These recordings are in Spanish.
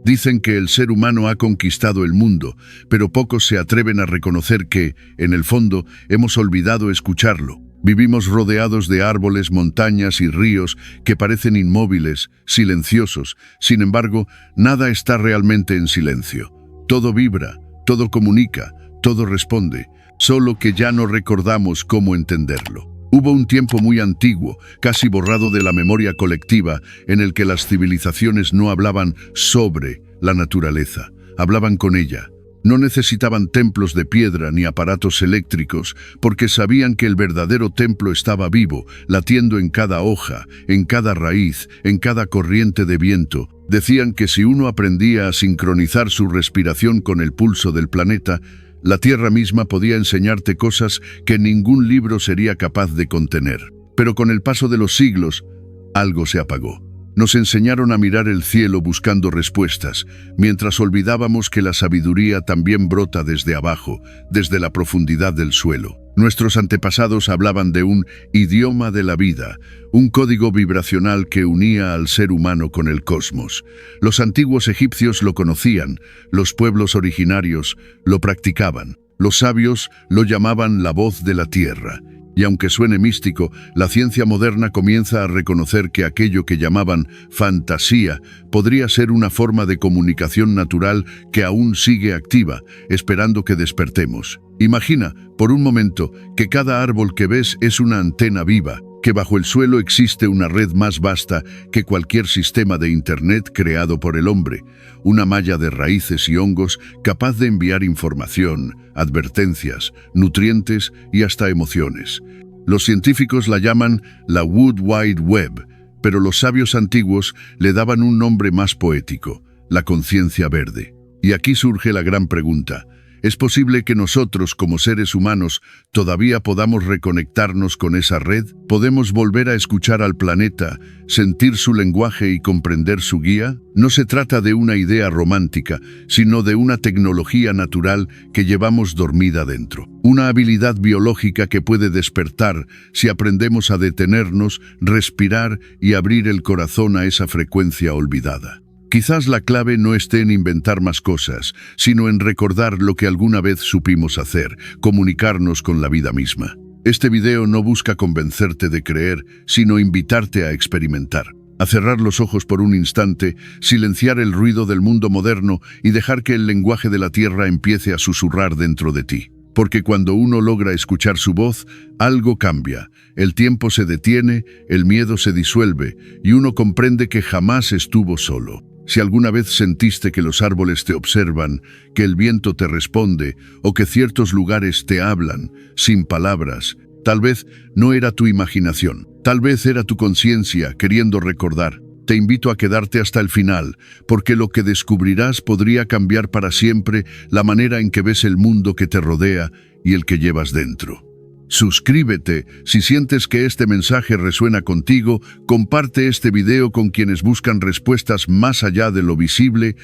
Dicen que el ser humano ha conquistado el mundo, pero pocos se atreven a reconocer que, en el fondo, hemos olvidado escucharlo. Vivimos rodeados de árboles, montañas y ríos que parecen inmóviles, silenciosos. Sin embargo, nada está realmente en silencio. Todo vibra, todo comunica, todo responde, solo que ya no recordamos cómo entenderlo. Hubo un tiempo muy antiguo, casi borrado de la memoria colectiva, en el que las civilizaciones no hablaban sobre la naturaleza, hablaban con ella. No necesitaban templos de piedra ni aparatos eléctricos, porque sabían que el verdadero templo estaba vivo, latiendo en cada hoja, en cada raíz, en cada corriente de viento. Decían que si uno aprendía a sincronizar su respiración con el pulso del planeta, la Tierra misma podía enseñarte cosas que ningún libro sería capaz de contener. Pero con el paso de los siglos, algo se apagó. Nos enseñaron a mirar el cielo buscando respuestas, mientras olvidábamos que la sabiduría también brota desde abajo, desde la profundidad del suelo. Nuestros antepasados hablaban de un idioma de la vida, un código vibracional que unía al ser humano con el cosmos. Los antiguos egipcios lo conocían, los pueblos originarios lo practicaban, los sabios lo llamaban la voz de la tierra. Y aunque suene místico, la ciencia moderna comienza a reconocer que aquello que llamaban fantasía podría ser una forma de comunicación natural que aún sigue activa, esperando que despertemos. Imagina, por un momento, que cada árbol que ves es una antena viva, que bajo el suelo existe una red más vasta que cualquier sistema de Internet creado por el hombre, una malla de raíces y hongos capaz de enviar información, advertencias, nutrientes y hasta emociones. Los científicos la llaman la World Wide Web, pero los sabios antiguos le daban un nombre más poético, la conciencia verde. Y aquí surge la gran pregunta. ¿Es posible que nosotros, como seres humanos, todavía podamos reconectarnos con esa red? ¿Podemos volver a escuchar al planeta, sentir su lenguaje y comprender su guía? No se trata de una idea romántica, sino de una tecnología natural que llevamos dormida dentro. Una habilidad biológica que puede despertar si aprendemos a detenernos, respirar y abrir el corazón a esa frecuencia olvidada. Quizás la clave no esté en inventar más cosas, sino en recordar lo que alguna vez supimos hacer, comunicarnos con la vida misma. Este video no busca convencerte de creer, sino invitarte a experimentar. A cerrar los ojos por un instante, silenciar el ruido del mundo moderno y dejar que el lenguaje de la tierra empiece a susurrar dentro de ti. Porque cuando uno logra escuchar su voz, algo cambia. El tiempo se detiene, el miedo se disuelve y uno comprende que jamás estuvo solo. Si alguna vez sentiste que los árboles te observan, que el viento te responde o que ciertos lugares te hablan, sin palabras, tal vez no era tu imaginación, tal vez era tu conciencia queriendo recordar. Te invito a quedarte hasta el final, porque lo que descubrirás podría cambiar para siempre la manera en que ves el mundo que te rodea y el que llevas dentro. Suscríbete si sientes que este mensaje resuena contigo, comparte este video con quienes buscan respuestas más allá de lo visible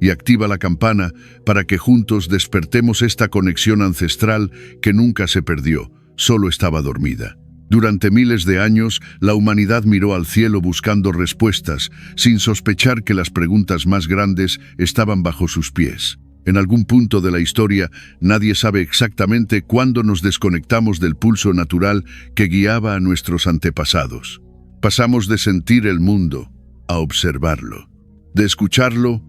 y activa la campana para que juntos despertemos esta conexión ancestral que nunca se perdió, solo estaba dormida. Durante miles de años, la humanidad miró al cielo buscando respuestas, sin sospechar que las preguntas más grandes estaban bajo sus pies. En algún punto de la historia, nadie sabe exactamente cuándo nos desconectamos del pulso natural que guiaba a nuestros antepasados. Pasamos de sentir el mundo a observarlo, de escucharlo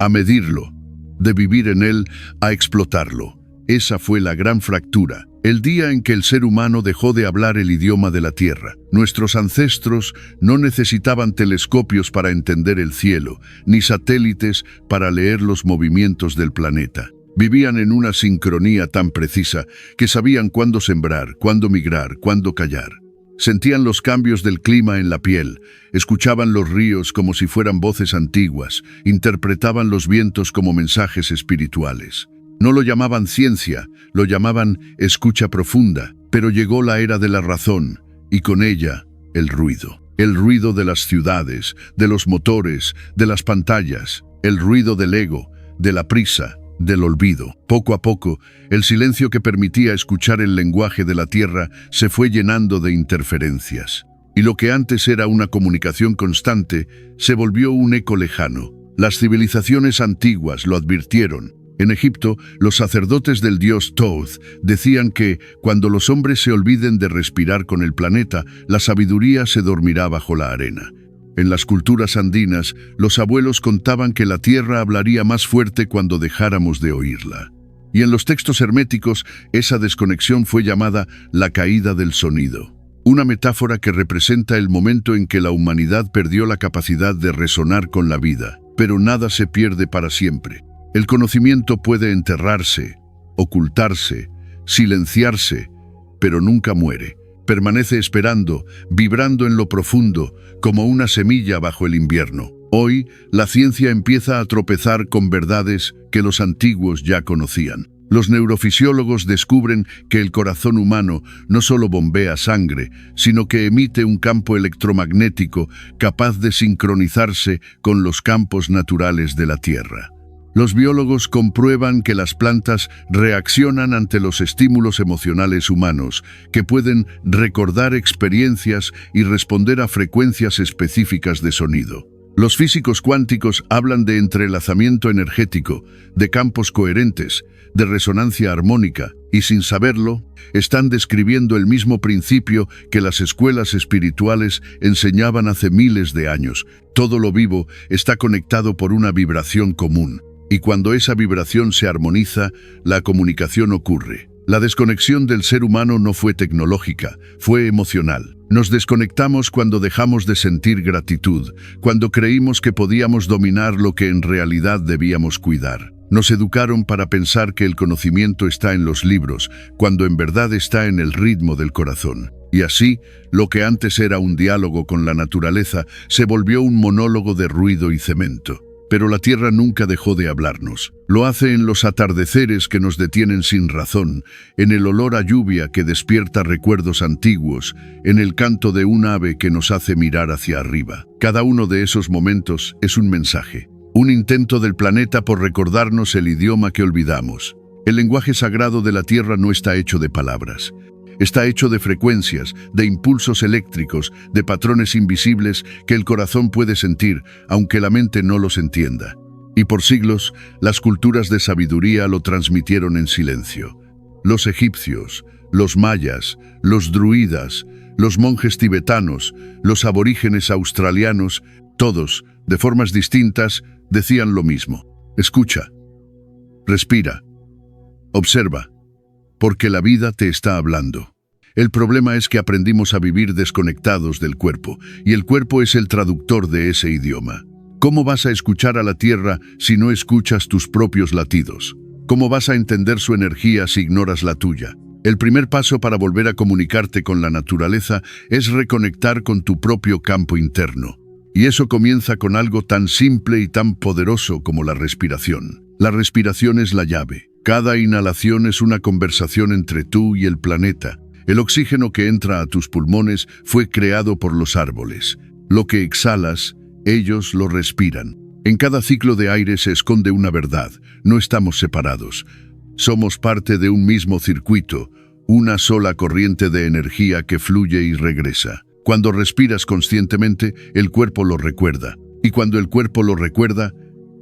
a medirlo, de vivir en él a explotarlo. Esa fue la gran fractura, el día en que el ser humano dejó de hablar el idioma de la tierra. Nuestros ancestros no necesitaban telescopios para entender el cielo, ni satélites para leer los movimientos del planeta. Vivían en una sincronía tan precisa que sabían cuándo sembrar, cuándo migrar, cuándo callar. Sentían los cambios del clima en la piel, escuchaban los ríos como si fueran voces antiguas, interpretaban los vientos como mensajes espirituales. No lo llamaban ciencia, lo llamaban escucha profunda, pero llegó la era de la razón, y con ella, el ruido. El ruido de las ciudades, de los motores, de las pantallas, el ruido del ego, de la prisa, del olvido. Poco a poco, el silencio que permitía escuchar el lenguaje de la tierra se fue llenando de interferencias. Y lo que antes era una comunicación constante, se volvió un eco lejano. Las civilizaciones antiguas lo advirtieron. En Egipto, los sacerdotes del dios Thoth decían que, cuando los hombres se olviden de respirar con el planeta, la sabiduría se dormirá bajo la arena. En las culturas andinas, los abuelos contaban que la tierra hablaría más fuerte cuando dejáramos de oírla. Y en los textos herméticos, esa desconexión fue llamada la caída del sonido. Una metáfora que representa el momento en que la humanidad perdió la capacidad de resonar con la vida. Pero nada se pierde para siempre. El conocimiento puede enterrarse, ocultarse, silenciarse, pero nunca muere. Permanece esperando, vibrando en lo profundo, como una semilla bajo el invierno. Hoy, la ciencia empieza a tropezar con verdades que los antiguos ya conocían. Los neurofisiólogos descubren que el corazón humano no solo bombea sangre, sino que emite un campo electromagnético capaz de sincronizarse con los campos naturales de la Tierra. Los biólogos comprueban que las plantas reaccionan ante los estímulos emocionales humanos, que pueden recordar experiencias y responder a frecuencias específicas de sonido. Los físicos cuánticos hablan de entrelazamiento energético, de campos coherentes, de resonancia armónica, y sin saberlo, están describiendo el mismo principio que las escuelas espirituales enseñaban hace miles de años. Todo lo vivo está conectado por una vibración común. Y cuando esa vibración se armoniza, la comunicación ocurre. La desconexión del ser humano no fue tecnológica, fue emocional. Nos desconectamos cuando dejamos de sentir gratitud, cuando creímos que podíamos dominar lo que en realidad debíamos cuidar. Nos educaron para pensar que el conocimiento está en los libros, cuando en verdad está en el ritmo del corazón. Y así, lo que antes era un diálogo con la naturaleza se volvió un monólogo de ruido y cemento. Pero la tierra nunca dejó de hablarnos. Lo hace en los atardeceres que nos detienen sin razón, en el olor a lluvia que despierta recuerdos antiguos, en el canto de un ave que nos hace mirar hacia arriba. Cada uno de esos momentos es un mensaje, un intento del planeta por recordarnos el idioma que olvidamos. El lenguaje sagrado de la tierra no está hecho de palabras. Está hecho de frecuencias, de impulsos eléctricos, de patrones invisibles que el corazón puede sentir, aunque la mente no los entienda. Y por siglos, las culturas de sabiduría lo transmitieron en silencio. Los egipcios, los mayas, los druidas, los monjes tibetanos, los aborígenes australianos, todos, de formas distintas, decían lo mismo. Escucha, respira, observa. Porque la vida te está hablando. El problema es que aprendimos a vivir desconectados del cuerpo, y el cuerpo es el traductor de ese idioma. ¿Cómo vas a escuchar a la tierra si no escuchas tus propios latidos? ¿Cómo vas a entender su energía si ignoras la tuya? El primer paso para volver a comunicarte con la naturaleza es reconectar con tu propio campo interno. Y eso comienza con algo tan simple y tan poderoso como la respiración. La respiración es la llave. Cada inhalación es una conversación entre tú y el planeta. El oxígeno que entra a tus pulmones fue creado por los árboles. Lo que exhalas, ellos lo respiran. En cada ciclo de aire se esconde una verdad. No estamos separados. Somos parte de un mismo circuito, una sola corriente de energía que fluye y regresa. Cuando respiras conscientemente, el cuerpo lo recuerda. Y cuando el cuerpo lo recuerda,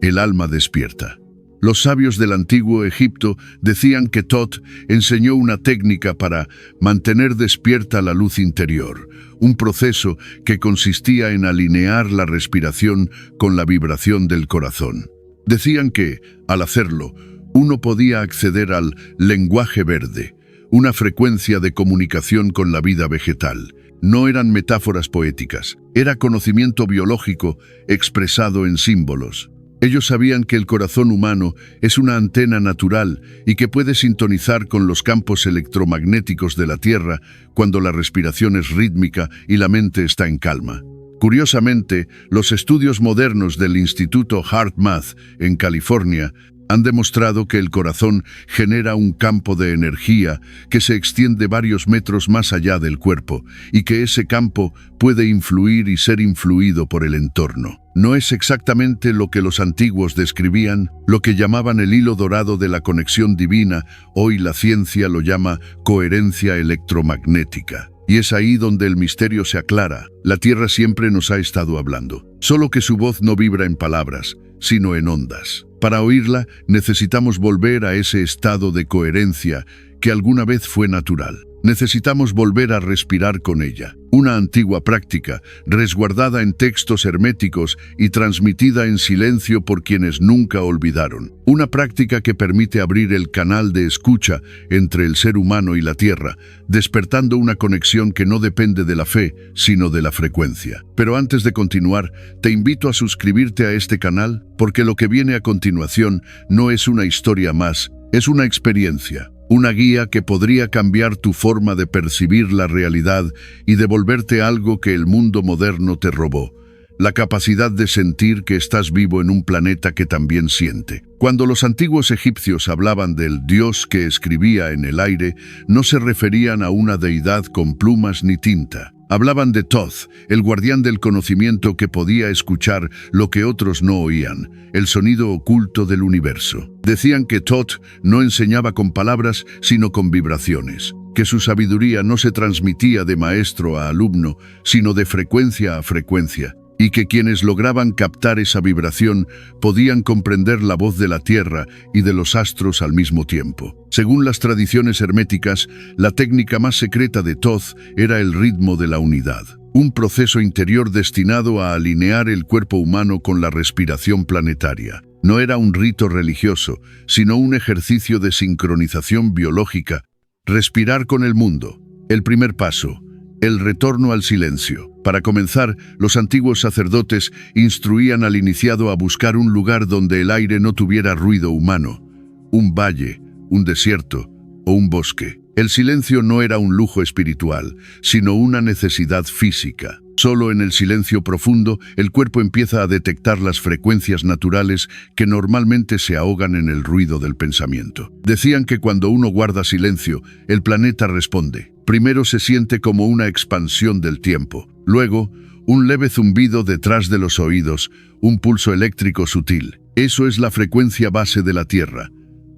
el alma despierta. Los sabios del antiguo Egipto decían que Thoth enseñó una técnica para mantener despierta la luz interior, un proceso que consistía en alinear la respiración con la vibración del corazón. Decían que, al hacerlo, uno podía acceder al lenguaje verde, una frecuencia de comunicación con la vida vegetal. No eran metáforas poéticas, era conocimiento biológico expresado en símbolos. Ellos sabían que el corazón humano es una antena natural y que puede sintonizar con los campos electromagnéticos de la Tierra cuando la respiración es rítmica y la mente está en calma. Curiosamente, los estudios modernos del Instituto HeartMath en California han demostrado que el corazón genera un campo de energía que se extiende varios metros más allá del cuerpo y que ese campo puede influir y ser influido por el entorno. No es exactamente lo que los antiguos describían, lo que llamaban el hilo dorado de la conexión divina, hoy la ciencia lo llama coherencia electromagnética. Y es ahí donde el misterio se aclara. La Tierra siempre nos ha estado hablando. solo que su voz no vibra en palabras, sino en ondas. Para oírla, necesitamos volver a ese estado de coherencia que alguna vez fue natural. Necesitamos volver a respirar con ella. Una antigua práctica, resguardada en textos herméticos y transmitida en silencio por quienes nunca olvidaron. Una práctica que permite abrir el canal de escucha entre el ser humano y la tierra, despertando una conexión que no depende de la fe, sino de la frecuencia. Pero antes de continuar, te invito a suscribirte a este canal, porque lo que viene a continuación no es una historia más, es una experiencia. Una guía que podría cambiar tu forma de percibir la realidad y devolverte algo que el mundo moderno te robó: la capacidad de sentir que estás vivo en un planeta que también siente. Cuando los antiguos egipcios hablaban del Dios que escribía en el aire, no se referían a una deidad con plumas ni tinta. Hablaban de Thoth, el guardián del conocimiento que podía escuchar lo que otros no oían, el sonido oculto del universo. Decían que Thoth no enseñaba con palabras, sino con vibraciones, que su sabiduría no se transmitía de maestro a alumno, sino de frecuencia a frecuencia, y que quienes lograban captar esa vibración podían comprender la voz de la tierra y de los astros al mismo tiempo. Según las tradiciones herméticas, la técnica más secreta de Thoth era el ritmo de la unidad, un proceso interior destinado a alinear el cuerpo humano con la respiración planetaria. No era un rito religioso, sino un ejercicio de sincronización biológica. Respirar con el mundo. El primer paso: el retorno al silencio. Para comenzar, los antiguos sacerdotes instruían al iniciado a buscar un lugar donde el aire no tuviera ruido humano: un valle, un desierto o un bosque. El silencio no era un lujo espiritual, sino una necesidad física. Solo en el silencio profundo, el cuerpo empieza a detectar las frecuencias naturales que normalmente se ahogan en el ruido del pensamiento. Decían que cuando uno guarda silencio, el planeta responde. Primero se siente como una expansión del tiempo, luego un leve zumbido detrás de los oídos, un pulso eléctrico sutil. Eso es la frecuencia base de la Tierra,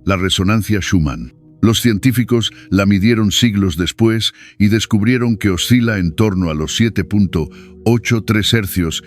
la resonancia Schumann. Los científicos la midieron siglos después y descubrieron que oscila en torno a los 7.83 hercios,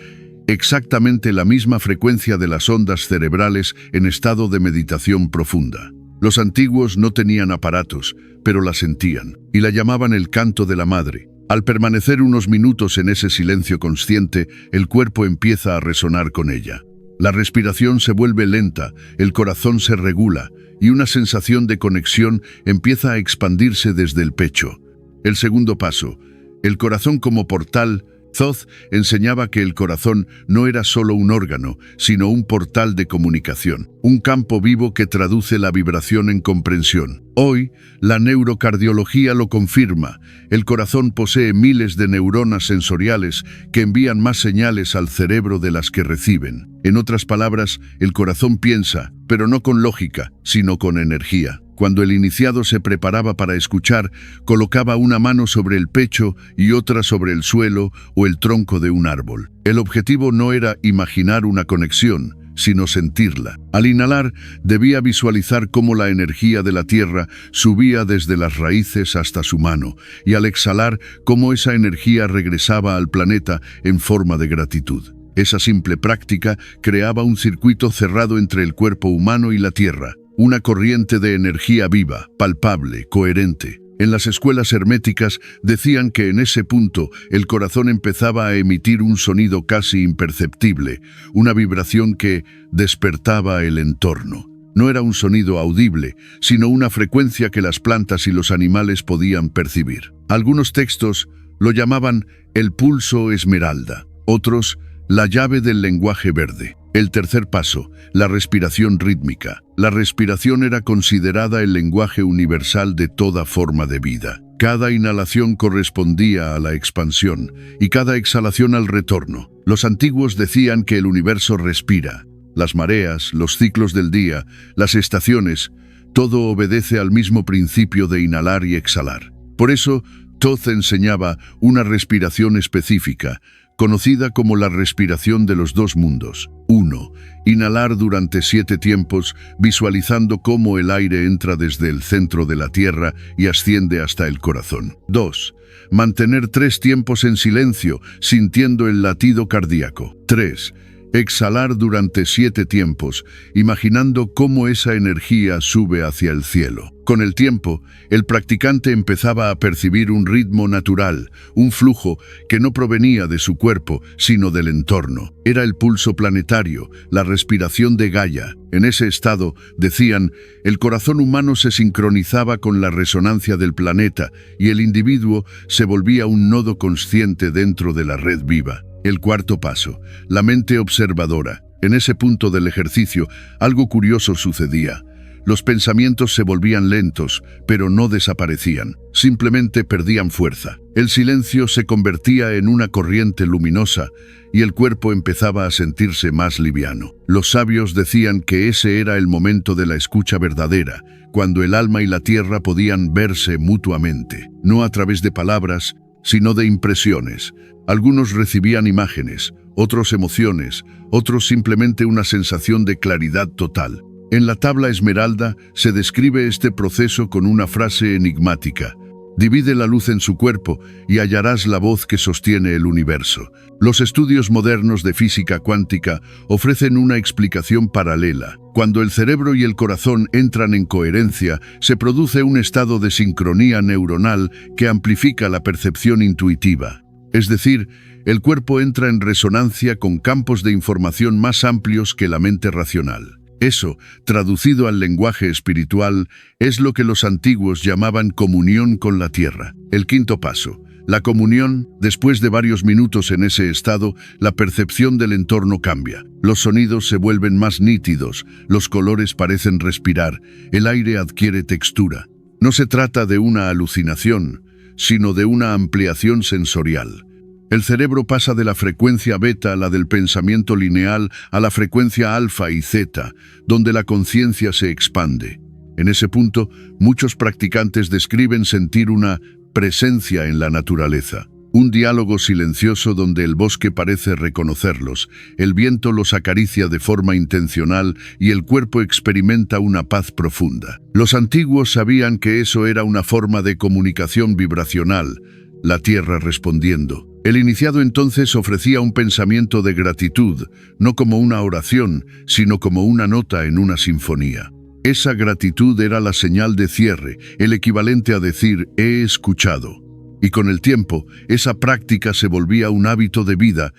exactamente la misma frecuencia de las ondas cerebrales en estado de meditación profunda. Los antiguos no tenían aparatos, pero la sentían, y la llamaban el canto de la madre. Al permanecer unos minutos en ese silencio consciente, el cuerpo empieza a resonar con ella. La respiración se vuelve lenta, el corazón se regula, y una sensación de conexión empieza a expandirse desde el pecho. El segundo paso: el corazón como portal. Thoth enseñaba que el corazón no era solo un órgano, sino un portal de comunicación, un campo vivo que traduce la vibración en comprensión. Hoy, la neurocardiología lo confirma. El corazón posee miles de neuronas sensoriales que envían más señales al cerebro de las que reciben. En otras palabras, el corazón piensa, pero no con lógica, sino con energía. Cuando el iniciado se preparaba para escuchar, colocaba una mano sobre el pecho y otra sobre el suelo o el tronco de un árbol. El objetivo no era imaginar una conexión, sino sentirla. Al inhalar, debía visualizar cómo la energía de la tierra subía desde las raíces hasta su mano, y al exhalar, cómo esa energía regresaba al planeta en forma de gratitud. Esa simple práctica creaba un circuito cerrado entre el cuerpo humano y la tierra. Una corriente de energía viva, palpable, coherente. En las escuelas herméticas decían que en ese punto el corazón empezaba a emitir un sonido casi imperceptible, una vibración que despertaba el entorno. No era un sonido audible, sino una frecuencia que las plantas y los animales podían percibir. Algunos textos lo llamaban el pulso esmeralda, otros la llave del lenguaje verde. El tercer paso: la respiración rítmica. La respiración era considerada el lenguaje universal de toda forma de vida. Cada inhalación correspondía a la expansión y cada exhalación al retorno. Los antiguos decían que el universo respira. Las mareas, los ciclos del día, las estaciones, todo obedece al mismo principio de inhalar y exhalar. Por eso, Thoth enseñaba una respiración específica, conocida como la respiración de los dos mundos. 1. Inhalar durante 7 tiempos, visualizando cómo el aire entra desde el centro de la Tierra y asciende hasta el corazón. 2. Mantener 3 tiempos en silencio, sintiendo el latido cardíaco. 3. Exhalar durante 7 tiempos, imaginando cómo esa energía sube hacia el cielo. Con el tiempo, el practicante empezaba a percibir un ritmo natural, un flujo que no provenía de su cuerpo, sino del entorno. Era el pulso planetario, la respiración de Gaia. En ese estado, decían, el corazón humano se sincronizaba con la resonancia del planeta y el individuo se volvía un nodo consciente dentro de la red viva. El cuarto paso, la mente observadora. En ese punto del ejercicio, algo curioso sucedía. Los pensamientos se volvían lentos, pero no desaparecían. Simplemente perdían fuerza. El silencio se convertía en una corriente luminosa y el cuerpo empezaba a sentirse más liviano. Los sabios decían que ese era el momento de la escucha verdadera, cuando el alma y la tierra podían verse mutuamente, no a través de palabras, sino de impresiones. Algunos recibían imágenes, otros emociones, otros simplemente una sensación de claridad total. En la tabla esmeralda se describe este proceso con una frase enigmática. Divide la luz en su cuerpo y hallarás la voz que sostiene el universo. Los estudios modernos de física cuántica ofrecen una explicación paralela. Cuando el cerebro y el corazón entran en coherencia, se produce un estado de sincronía neuronal que amplifica la percepción intuitiva. Es decir, el cuerpo entra en resonancia con campos de información más amplios que la mente racional. Eso, traducido al lenguaje espiritual, es lo que los antiguos llamaban comunión con la tierra. El quinto paso, la comunión. Después de varios minutos en ese estado, la percepción del entorno cambia. Los sonidos se vuelven más nítidos, los colores parecen respirar, el aire adquiere textura. No se trata de una alucinación, sino de una ampliación sensorial. El cerebro pasa de la frecuencia beta, la del pensamiento lineal, a la frecuencia alfa y zeta, donde la conciencia se expande. En ese punto, muchos practicantes describen sentir una presencia en la naturaleza, un diálogo silencioso donde el bosque parece reconocerlos, el viento los acaricia de forma intencional y el cuerpo experimenta una paz profunda. Los antiguos sabían que eso era una forma de comunicación vibracional, la tierra respondiendo. El iniciado entonces ofrecía un pensamiento de gratitud, no como una oración, sino como una nota en una sinfonía. Esa gratitud era la señal de cierre, el equivalente a decir, he escuchado. Y con el tiempo, esa práctica se volvía un hábito de vida,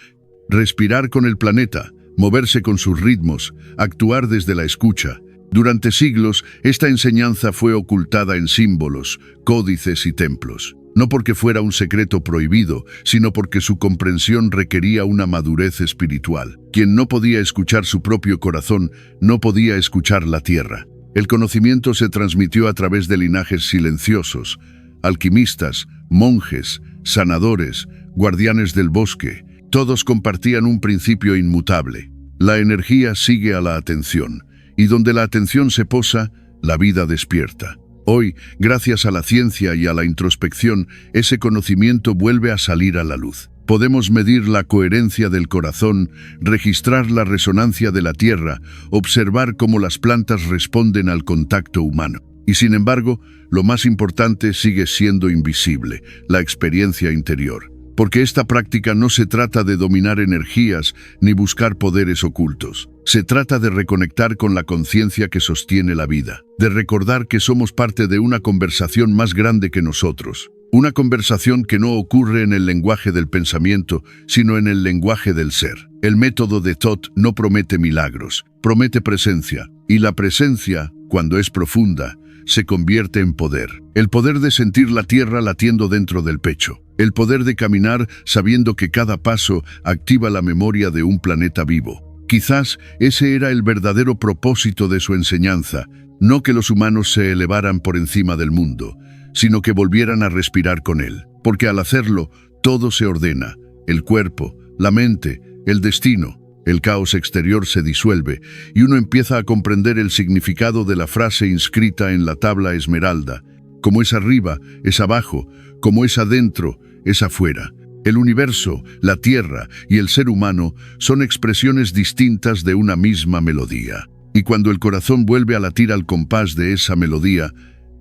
respirar con el planeta, moverse con sus ritmos, actuar desde la escucha. Durante siglos, esta enseñanza fue ocultada en símbolos, códices y templos. No porque fuera un secreto prohibido, sino porque su comprensión requería una madurez espiritual. Quien no podía escuchar su propio corazón, no podía escuchar la tierra. El conocimiento se transmitió a través de linajes silenciosos, alquimistas, monjes, sanadores, guardianes del bosque. Todos compartían un principio inmutable. La energía sigue a la atención, y donde la atención se posa, la vida despierta. Hoy, gracias a la ciencia y a la introspección, ese conocimiento vuelve a salir a la luz. Podemos medir la coherencia del corazón, registrar la resonancia de la tierra, observar cómo las plantas responden al contacto humano. Y sin embargo, lo más importante sigue siendo invisible, la experiencia interior. Porque esta práctica no se trata de dominar energías ni buscar poderes ocultos. Se trata de reconectar con la conciencia que sostiene la vida, de recordar que somos parte de una conversación más grande que nosotros. Una conversación que no ocurre en el lenguaje del pensamiento, sino en el lenguaje del ser. El método de Thoth no promete milagros, promete presencia. Y la presencia, cuando es profunda, se convierte en poder. El poder de sentir la tierra latiendo dentro del pecho. El poder de caminar sabiendo que cada paso activa la memoria de un planeta vivo. Quizás ese era el verdadero propósito de su enseñanza, no que los humanos se elevaran por encima del mundo, sino que volvieran a respirar con él. Porque al hacerlo, todo se ordena, el cuerpo, la mente, el destino. El caos exterior se disuelve y uno empieza a comprender el significado de la frase inscrita en la tabla esmeralda. Como es arriba, es abajo, como es adentro, es afuera. El universo, la Tierra y el ser humano son expresiones distintas de una misma melodía. Y cuando el corazón vuelve a latir al compás de esa melodía,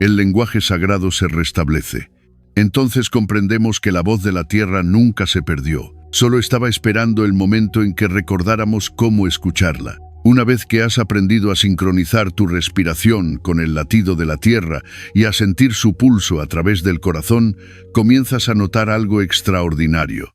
el lenguaje sagrado se restablece. Entonces comprendemos que la voz de la Tierra nunca se perdió. Solo estaba esperando el momento en que recordáramos cómo escucharla. Una vez que has aprendido a sincronizar tu respiración con el latido de la Tierra y a sentir su pulso a través del corazón, comienzas a notar algo extraordinario.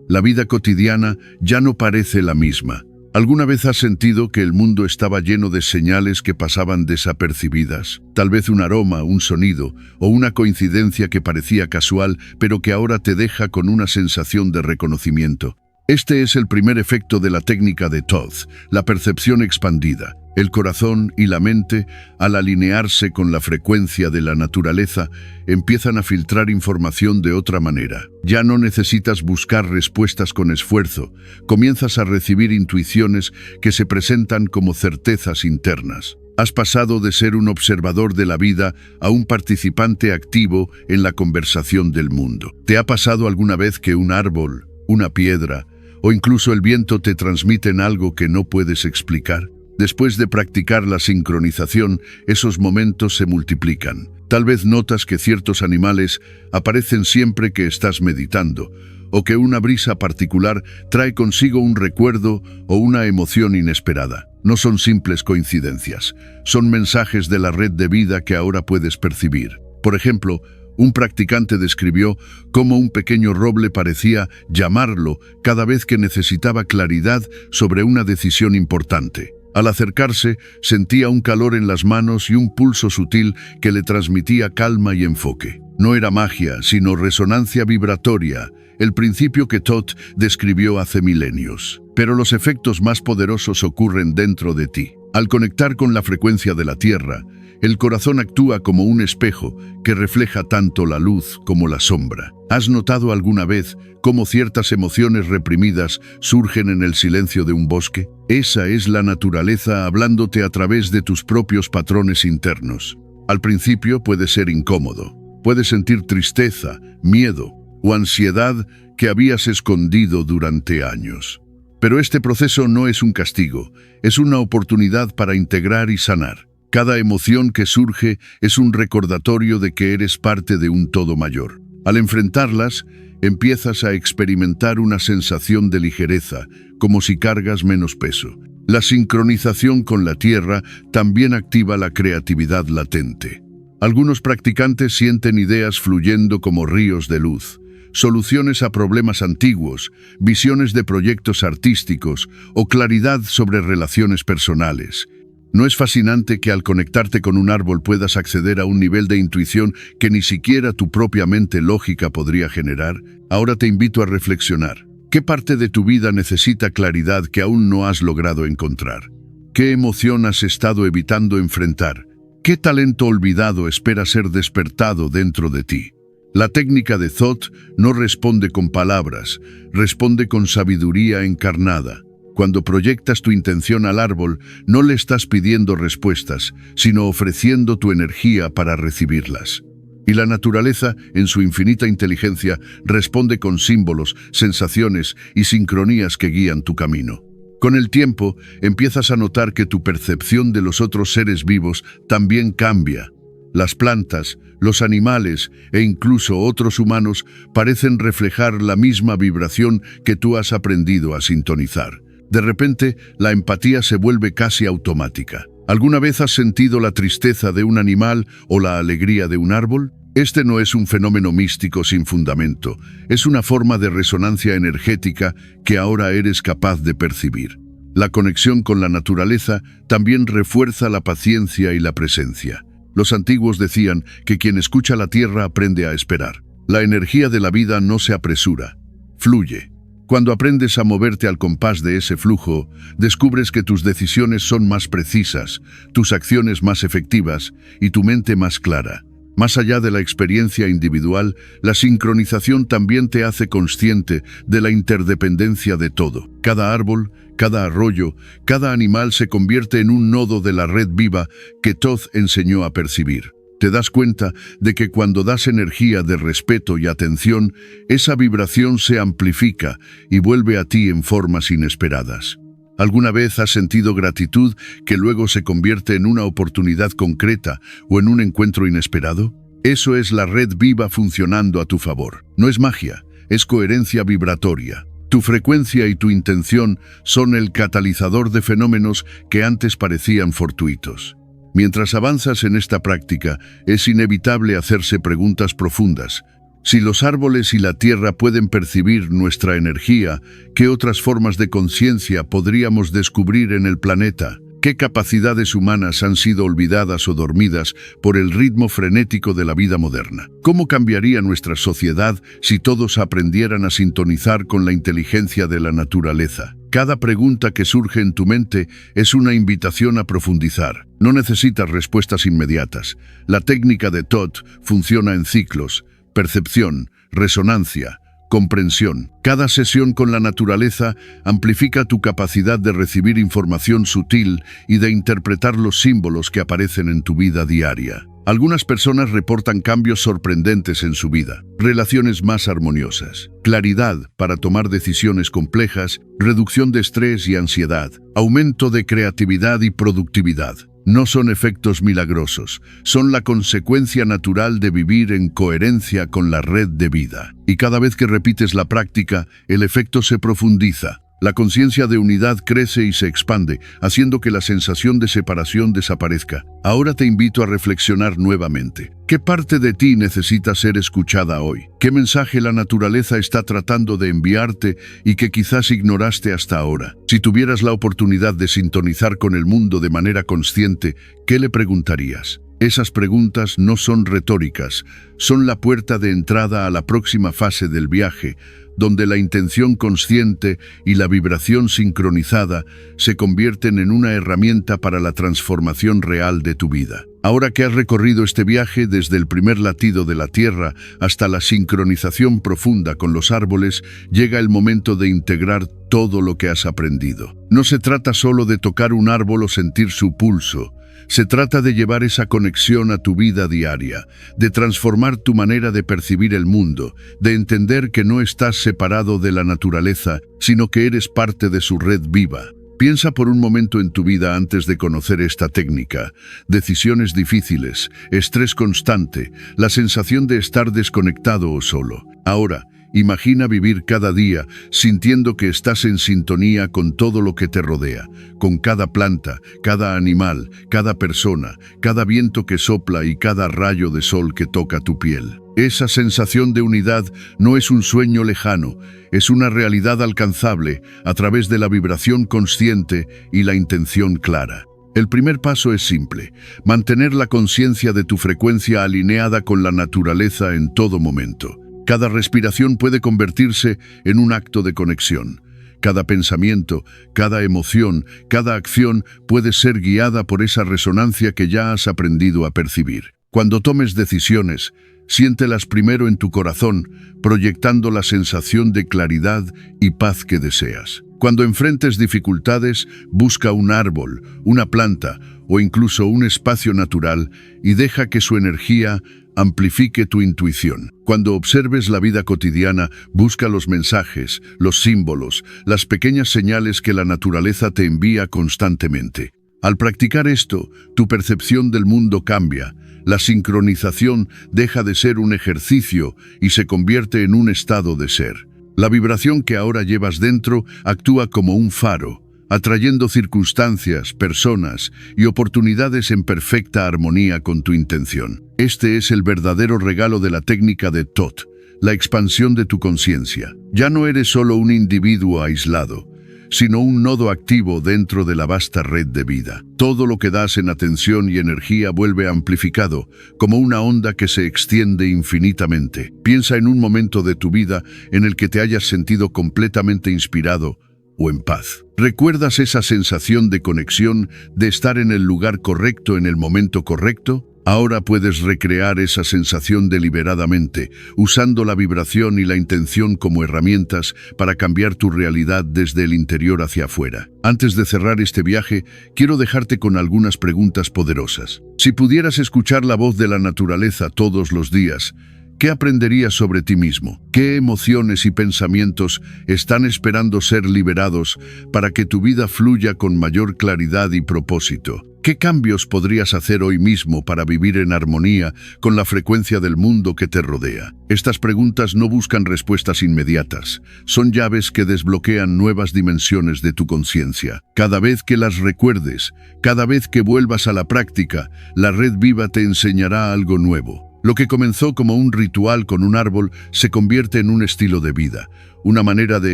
La vida cotidiana ya no parece la misma. ¿Alguna vez has sentido que el mundo estaba lleno de señales que pasaban desapercibidas? Tal vez un aroma, un sonido o una coincidencia que parecía casual, pero que ahora te deja con una sensación de reconocimiento. Este es el primer efecto de la técnica de Thoth, la percepción expandida. El corazón y la mente, al alinearse con la frecuencia de la naturaleza, empiezan a filtrar información de otra manera. Ya no necesitas buscar respuestas con esfuerzo, comienzas a recibir intuiciones que se presentan como certezas internas. Has pasado de ser un observador de la vida a un participante activo en la conversación del mundo. ¿Te ha pasado alguna vez que un árbol, una piedra, o incluso el viento te transmiten algo que no puedes explicar? Después de practicar la sincronización, esos momentos se multiplican. Tal vez notas que ciertos animales aparecen siempre que estás meditando, o que una brisa particular trae consigo un recuerdo o una emoción inesperada. No son simples coincidencias, son mensajes de la red de vida que ahora puedes percibir. Por ejemplo, un practicante describió cómo un pequeño roble parecía llamarlo cada vez que necesitaba claridad sobre una decisión importante. Al acercarse, sentía un calor en las manos y un pulso sutil que le transmitía calma y enfoque. No era magia, sino resonancia vibratoria, el principio que Thoth describió hace milenios. Pero los efectos más poderosos ocurren dentro de ti. Al conectar con la frecuencia de la Tierra, el corazón actúa como un espejo que refleja tanto la luz como la sombra. ¿Has notado alguna vez cómo ciertas emociones reprimidas surgen en el silencio de un bosque? Esa es la naturaleza hablándote a través de tus propios patrones internos. Al principio puede ser incómodo. Puedes sentir tristeza, miedo o ansiedad que habías escondido durante años. Pero este proceso no es un castigo, es una oportunidad para integrar y sanar. Cada emoción que surge es un recordatorio de que eres parte de un todo mayor. Al enfrentarlas, empiezas a experimentar una sensación de ligereza, como si cargas menos peso. La sincronización con la Tierra también activa la creatividad latente. Algunos practicantes sienten ideas fluyendo como ríos de luz, soluciones a problemas antiguos, visiones de proyectos artísticos o claridad sobre relaciones personales. ¿No es fascinante que al conectarte con un árbol puedas acceder a un nivel de intuición que ni siquiera tu propia mente lógica podría generar? Ahora te invito a reflexionar. ¿Qué parte de tu vida necesita claridad que aún no has logrado encontrar? ¿Qué emoción has estado evitando enfrentar? ¿Qué talento olvidado espera ser despertado dentro de ti? La técnica de Thoth no responde con palabras, responde con sabiduría encarnada. Cuando proyectas tu intención al árbol, no le estás pidiendo respuestas, sino ofreciendo tu energía para recibirlas. Y la naturaleza, en su infinita inteligencia, responde con símbolos, sensaciones y sincronías que guían tu camino. Con el tiempo, empiezas a notar que tu percepción de los otros seres vivos también cambia. Las plantas, los animales e incluso otros humanos parecen reflejar la misma vibración que tú has aprendido a sintonizar. De repente, la empatía se vuelve casi automática. ¿Alguna vez has sentido la tristeza de un animal o la alegría de un árbol? Este no es un fenómeno místico sin fundamento, es una forma de resonancia energética que ahora eres capaz de percibir. La conexión con la naturaleza también refuerza la paciencia y la presencia. Los antiguos decían que quien escucha la tierra aprende a esperar. La energía de la vida no se apresura, fluye. Cuando aprendes a moverte al compás de ese flujo, descubres que tus decisiones son más precisas, tus acciones más efectivas y tu mente más clara. Más allá de la experiencia individual, la sincronización también te hace consciente de la interdependencia de todo. Cada árbol, cada arroyo, cada animal se convierte en un nodo de la red viva que Thoth enseñó a percibir. Te das cuenta de que cuando das energía de respeto y atención, esa vibración se amplifica y vuelve a ti en formas inesperadas. ¿Alguna vez has sentido gratitud que luego se convierte en una oportunidad concreta o en un encuentro inesperado? Eso es la red viva funcionando a tu favor. No es magia, es coherencia vibratoria. Tu frecuencia y tu intención son el catalizador de fenómenos que antes parecían fortuitos. Mientras avanzas en esta práctica, es inevitable hacerse preguntas profundas. Si los árboles y la tierra pueden percibir nuestra energía, ¿qué otras formas de conciencia podríamos descubrir en el planeta? ¿Qué capacidades humanas han sido olvidadas o dormidas por el ritmo frenético de la vida moderna? ¿Cómo cambiaría nuestra sociedad si todos aprendieran a sintonizar con la inteligencia de la naturaleza? Cada pregunta que surge en tu mente es una invitación a profundizar. No necesitas respuestas inmediatas. La técnica de Thoth funciona en ciclos: percepción, resonancia, comprensión. Cada sesión con la naturaleza amplifica tu capacidad de recibir información sutil y de interpretar los símbolos que aparecen en tu vida diaria. Algunas personas reportan cambios sorprendentes en su vida: relaciones más armoniosas, claridad para tomar decisiones complejas, reducción de estrés y ansiedad, aumento de creatividad y productividad. No son efectos milagrosos, son la consecuencia natural de vivir en coherencia con la red de vida. Y cada vez que repites la práctica, el efecto se profundiza. La conciencia de unidad crece y se expande, haciendo que la sensación de separación desaparezca. Ahora te invito a reflexionar nuevamente. ¿Qué parte de ti necesita ser escuchada hoy? ¿Qué mensaje la naturaleza está tratando de enviarte y que quizás ignoraste hasta ahora? Si tuvieras la oportunidad de sintonizar con el mundo de manera consciente, ¿qué le preguntarías? Esas preguntas no son retóricas, son la puerta de entrada a la próxima fase del viaje, donde la intención consciente y la vibración sincronizada se convierten en una herramienta para la transformación real de tu vida. Ahora que has recorrido este viaje desde el primer latido de la tierra hasta la sincronización profunda con los árboles, llega el momento de integrar todo lo que has aprendido. No se trata solo de tocar un árbol o sentir su pulso. Se trata de llevar esa conexión a tu vida diaria, de transformar tu manera de percibir el mundo, de entender que no estás separado de la naturaleza, sino que eres parte de su red viva. Piensa por un momento en tu vida antes de conocer esta técnica. Decisiones difíciles, estrés constante, la sensación de estar desconectado o solo. Ahora, imagina vivir cada día sintiendo que estás en sintonía con todo lo que te rodea, con cada planta, cada animal, cada persona, cada viento que sopla y cada rayo de sol que toca tu piel. Esa sensación de unidad no es un sueño lejano, es una realidad alcanzable a través de la vibración consciente y la intención clara. El primer paso es simple: mantener la conciencia de tu frecuencia alineada con la naturaleza en todo momento. Cada respiración puede convertirse en un acto de conexión. Cada pensamiento, cada emoción, cada acción puede ser guiada por esa resonancia que ya has aprendido a percibir. Cuando tomes decisiones, siéntelas primero en tu corazón, proyectando la sensación de claridad y paz que deseas. Cuando enfrentes dificultades, busca un árbol, una planta o incluso un espacio natural y deja que su energía amplifique tu intuición. Cuando observes la vida cotidiana, busca los mensajes, los símbolos, las pequeñas señales que la naturaleza te envía constantemente. Al practicar esto, tu percepción del mundo cambia. La sincronización deja de ser un ejercicio y se convierte en un estado de ser. La vibración que ahora llevas dentro actúa como un faro, atrayendo circunstancias, personas y oportunidades en perfecta armonía con tu intención. Este es el verdadero regalo de la técnica de Thoth, la expansión de tu conciencia. Ya no eres solo un individuo aislado, sino un nodo activo dentro de la vasta red de vida. Todo lo que das en atención y energía vuelve amplificado, como una onda que se extiende infinitamente. Piensa en un momento de tu vida en el que te hayas sentido completamente inspirado o en paz. ¿Recuerdas esa sensación de conexión, de estar en el lugar correcto en el momento correcto? Ahora puedes recrear esa sensación deliberadamente, usando la vibración y la intención como herramientas para cambiar tu realidad desde el interior hacia afuera. Antes de cerrar este viaje, quiero dejarte con algunas preguntas poderosas. Si pudieras escuchar la voz de la naturaleza todos los días, ¿qué aprenderías sobre ti mismo? ¿Qué emociones y pensamientos están esperando ser liberados para que tu vida fluya con mayor claridad y propósito? ¿Qué cambios podrías hacer hoy mismo para vivir en armonía con la frecuencia del mundo que te rodea? Estas preguntas no buscan respuestas inmediatas, son llaves que desbloquean nuevas dimensiones de tu conciencia. Cada vez que las recuerdes, cada vez que vuelvas a la práctica, la red viva te enseñará algo nuevo. Lo que comenzó como un ritual con un árbol se convierte en un estilo de vida, una manera de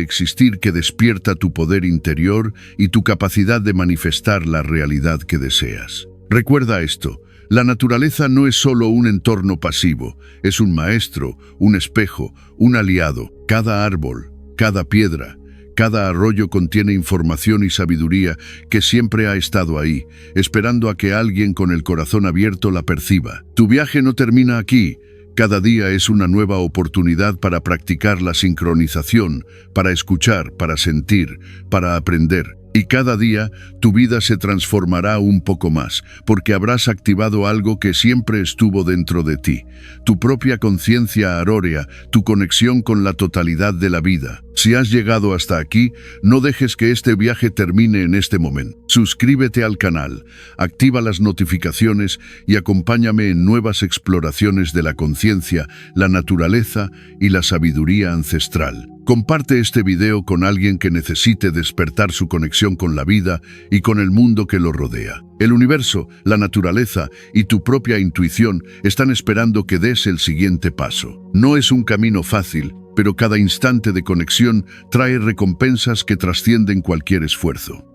existir que despierta tu poder interior y tu capacidad de manifestar la realidad que deseas. Recuerda esto, la naturaleza no es solo un entorno pasivo, es un maestro, un espejo, un aliado. Cada árbol, cada piedra, cada arroyo contiene información y sabiduría que siempre ha estado ahí, esperando a que alguien con el corazón abierto la perciba. Tu viaje no termina aquí. Cada día es una nueva oportunidad para practicar la sincronización, para escuchar, para sentir, para aprender. Y cada día tu vida se transformará un poco más, porque habrás activado algo que siempre estuvo dentro de ti, tu propia conciencia arórea, tu conexión con la totalidad de la vida. Si has llegado hasta aquí, no dejes que este viaje termine en este momento. Suscríbete al canal, activa las notificaciones y acompáñame en nuevas exploraciones de la conciencia, la naturaleza y la sabiduría ancestral. Comparte este video con alguien que necesite despertar su conexión con la vida y con el mundo que lo rodea. El universo, la naturaleza y tu propia intuición están esperando que des el siguiente paso. No es un camino fácil, pero cada instante de conexión trae recompensas que trascienden cualquier esfuerzo.